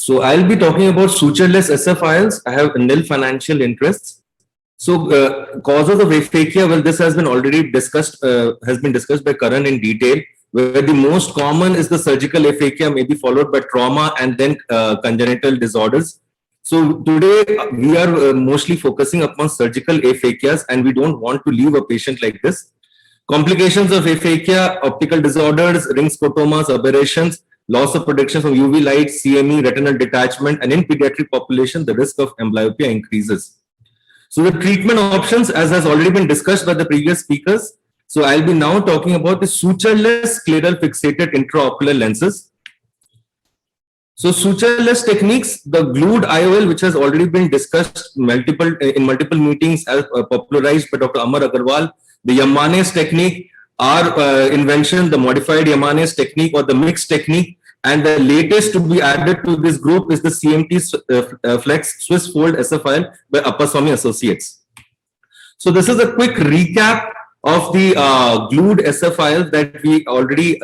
So I'll be talking about sutureless SFILs. I have nil financial interests. So causes of aphakia, well, this has been already discussed, by Karan in detail, where the most common is the surgical aphakia, maybe followed by trauma and then congenital disorders. So today we are mostly focusing upon surgical aphakias, and we don't want to leave a patient like this. Complications of aphakia, optical disorders, ring scotomas, aberrations, loss of protection from UV light, CME, retinal detachment, and in pediatric population, the risk of amblyopia increases. So the treatment options, as has already been discussed by the previous speakers. So I'll be now talking about the sutureless scleral fixated intraocular lenses. So sutureless techniques, the glued IOL, which has already been discussed in multiple meetings, as popularized by Dr. Amar Agarwal, the Yamane's technique, our invention, the modified Yamane's technique or the mixed technique, and the latest to be added to this group is the CMT Flex Swiss Fold SFIL by Appaswamy Associates. So this is a quick recap of the glued SFIL that we already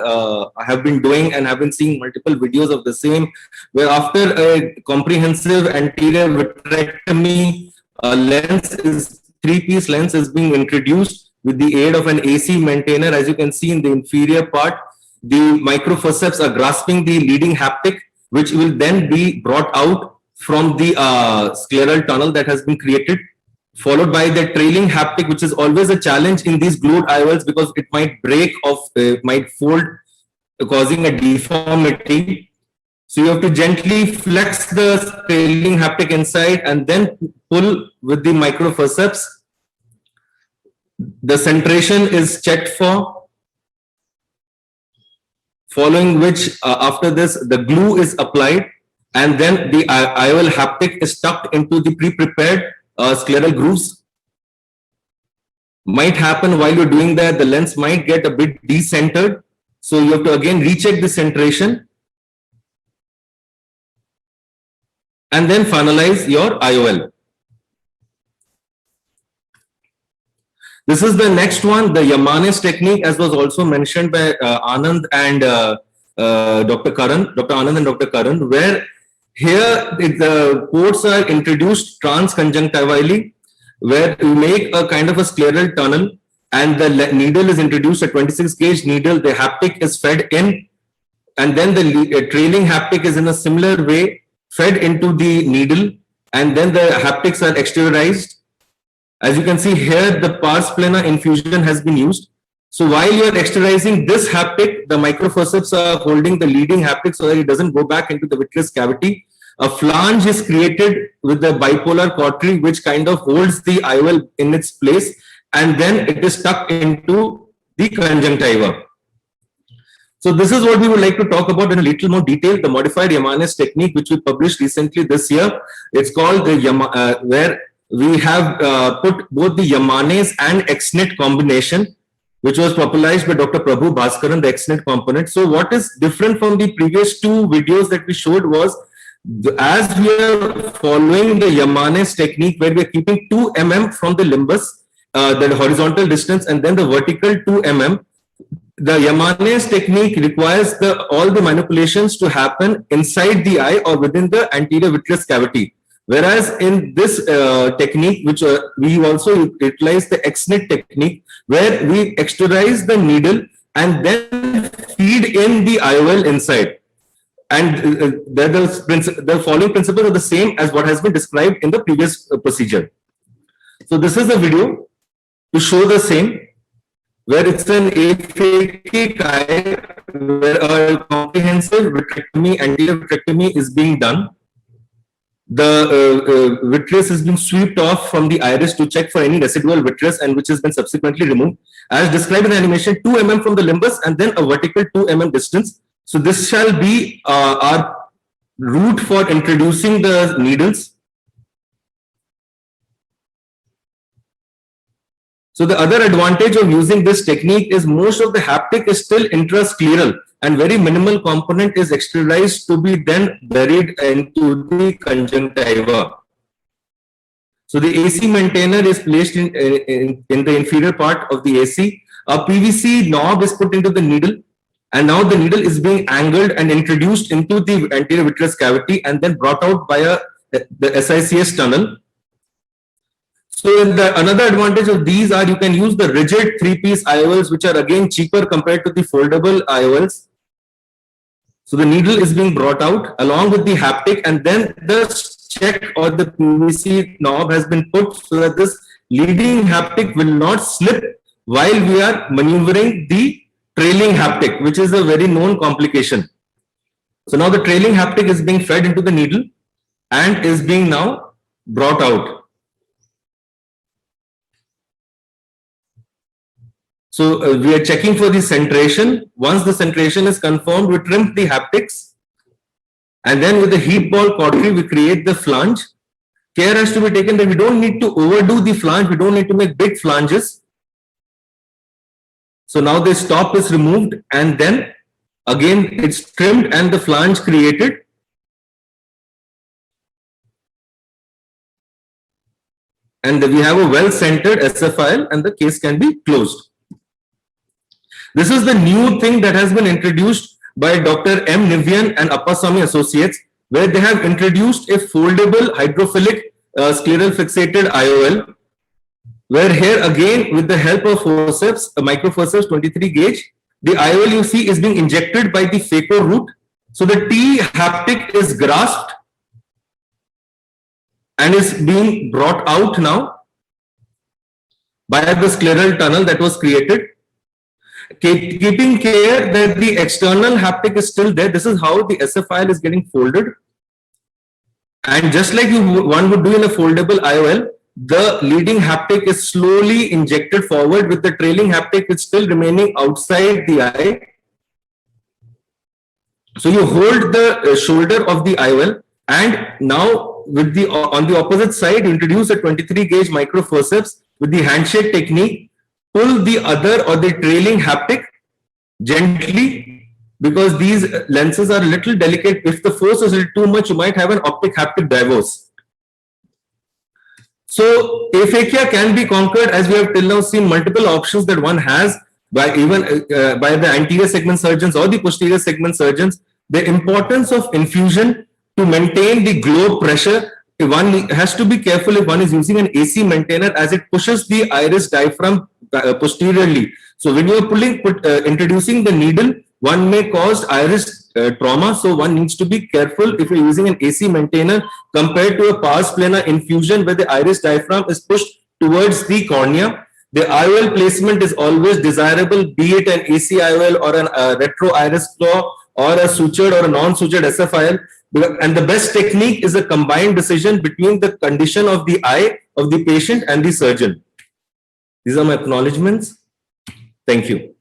have been doing and have been seeing multiple videos of the same, where after a comprehensive anterior vitrectomy, three-piece lens is being introduced with the aid of an AC maintainer. As you can see in the inferior part, the microforceps are grasping the leading haptic, which will then be brought out from the scleral tunnel that has been created, followed by the trailing haptic, which is always a challenge in these glued IOLs because it might break off, might fold, causing a deformity. So you have to gently flex the trailing haptic inside and then pull with the microforceps. The centration is checked for, following which after this the glue is applied, and then the IOL haptic is tucked into the pre-prepared scleral grooves. Might happen while you're doing that, the lens might get a bit decentered, so you have to again recheck the centration and then finalize your IOL. This is the next one, the Yamane's technique, as was also mentioned by Anand and Dr. Karan, Dr. Anand and Dr. Karan, where here the ports are introduced transconjunctivally, where you make a kind of a scleral tunnel and the needle is introduced, a 26 gauge needle, the haptic is fed in, and then the trailing haptic is in a similar way fed into the needle, and then the haptics are exteriorized. As you can see here, the pars plana infusion has been used. So while you are exteriorizing this haptic, the microforceps are holding the leading haptic so that it doesn't go back into the vitreous cavity. A flange is created with the bipolar cautery, which kind of holds the IOL in its place, and then it is tucked into the conjunctiva. So this is what we would like to talk about in a little more detail, the modified Yamane's technique, which we published recently this year. It's called the where we have put both the Yamane's and XNIT combination, which was popularized by Dr. Prabhu Bhaskaran, the XNIT component. So what is different from the previous two videos that we showed was, as we are following the Yamane's technique, where we are keeping 2 mm from the limbus, the horizontal distance, and then the vertical 2 mm, the Yamane's technique requires all the manipulations to happen inside the eye or within the anterior vitreous cavity. Whereas in this technique, which we also utilize the XNIT technique, where we exteriorize the needle and then feed in the IOL inside. And the following principles are the same as what has been described in the previous procedure. So this is a video to show the same, where it's an aphakic eye, where a comprehensive vitrectomy, anterior vitrectomy is being done. The vitreous is being swept off from the iris to check for any residual vitreous, and which has been subsequently removed. As described in the animation, 2 mm from the limbus and then a vertical 2 mm distance. So this shall be our route for introducing the needles. So the other advantage of using this technique is most of the haptic is still intrascleral, and very minimal component is exteriorized to be then buried into the conjunctiva. So the AC maintainer is placed in the inferior part of the AC. A PVC knob is put into the needle, and now the needle is being angled and introduced into the anterior vitreous cavity and then brought out via the SICS tunnel. So another advantage of these are you can use the rigid 3-piece IOLs, which are again cheaper compared to the foldable IOLs. So the needle is being brought out along with the haptic, and then the check or the PVC knob has been put so that this leading haptic will not slip while we are maneuvering the trailing haptic, which is a very known complication. So now the trailing haptic is being fed into the needle and is being now brought out. So we are checking for the centration. Once the centration is confirmed, we trim the haptics, and then with the heat ball cautery, we create the flange. Care has to be taken that we don't need to overdo the flange. We don't need to make big flanges. So now the stop is removed, and then again it's trimmed and the flange created. And we have a well-centered SFIL, and the case can be closed. This is the new thing that has been introduced by Dr. M. Nivian and Appasamy Associates, where they have introduced a foldable hydrophilic scleral fixated IOL, where here again with the help of forceps, a microforceps 23 gauge, the IOL you see is being injected by the phaco root. So the T haptic is grasped and is being brought out now by the scleral tunnel that was created. Keeping care that the external haptic is still there. This is how the SFIL is getting folded. And just like one would do in a foldable IOL, the leading haptic is slowly injected forward with the trailing haptic which is still remaining outside the eye. So you hold the shoulder of the IOL, and now with the on the opposite side, you introduce a 23 gauge microforceps with the handshake technique. Pull the other or the trailing haptic gently, because these lenses are a little delicate. If the force is a little too much, you might have an optic haptic divorce. So aphakia can be conquered, as we have till now seen multiple options that one has by even by the anterior segment surgeons or the posterior segment surgeons. The importance of infusion to maintain the globe pressure. One has to be careful if one is using an AC maintainer, as it pushes the iris diaphragm posteriorly. So when you are introducing the needle, one may cause iris trauma. So one needs to be careful if you're using an AC maintainer compared to a pars plana infusion where the iris diaphragm is pushed towards the cornea. The IOL placement is always desirable, be it an AC IOL or a retro iris claw or a sutured or a non-sutured SFIL. And the best technique is a combined decision between the condition of the eye of the patient and the surgeon. These are my acknowledgements. Thank you.